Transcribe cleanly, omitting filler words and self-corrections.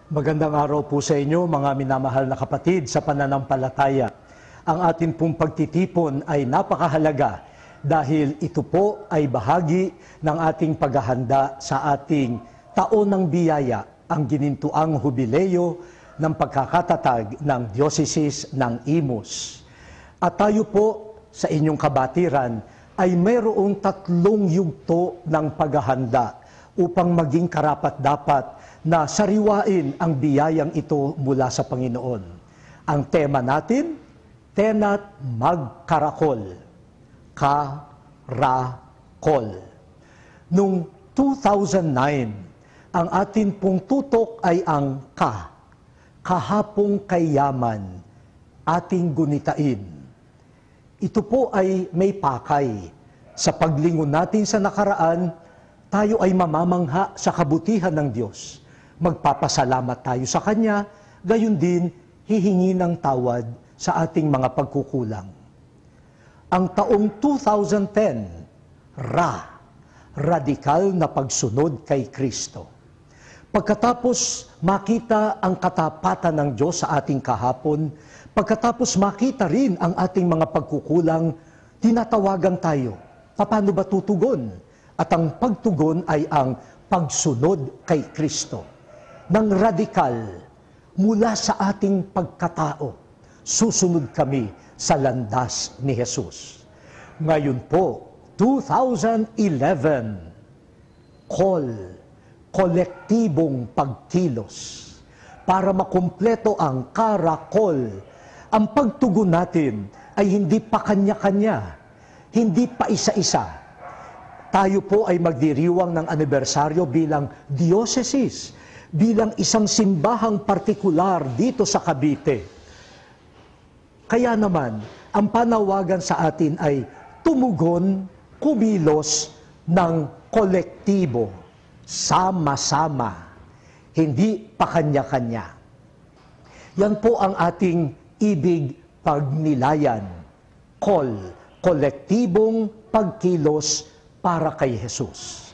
Magandang araw po sa inyo, mga minamahal na kapatid sa pananampalataya. Ang atin pong pagtitipon ay napakahalaga dahil ito po ay bahagi ng ating paghahanda sa ating taon ng biyaya, ang ginintuang hubileo ng pagkakatatag ng Diocese ng Imus. At tayo po sa inyong kabatiran ay mayroong 3 yugto ng paghahanda upang maging karapat-dapat na sariwain ang biyayang ito mula sa Panginoon. Ang tema natin, Tena't Magkarakol, Karakol. Noong 2009, ang atin pong tutok ay ang kahapong kayaman, ating gunitain. Ito po ay may pakay. Sa paglingon natin sa nakaraan, tayo ay mamamangha sa kabutihan ng Diyos. Magpapasalamat tayo sa Kanya, gayon din hihingi ng tawad sa ating mga pagkukulang. Ang taong 2010, radikal na pagsunod kay Kristo. Pagkatapos makita ang katapatan ng Diyos sa ating kahapon, pagkatapos makita rin ang ating mga pagkukulang, tinatawagan tayo. Paano ba tutugon? At ang pagtugon ay ang pagsunod kay Kristo. Nang radikal, mula sa ating pagkatao, susunod kami sa landas ni Jesus. Ngayon po, 2011, kolektibong pagkilos. Para makumpleto ang karakol, ang pagtugon natin ay hindi pa kanya-kanya, hindi pa isa-isa. Tayo po ay magdiriwang ng anibersaryo bilang diocese, bilang isang simbahang partikular dito sa Cavite. Kaya naman, ang panawagan sa atin ay tumugon, kumilos ng kolektibo, sama-sama, hindi pa kanya-kanya. Yan po ang ating ibig pagnilayan, kolektibong pagkilos para kay Jesus.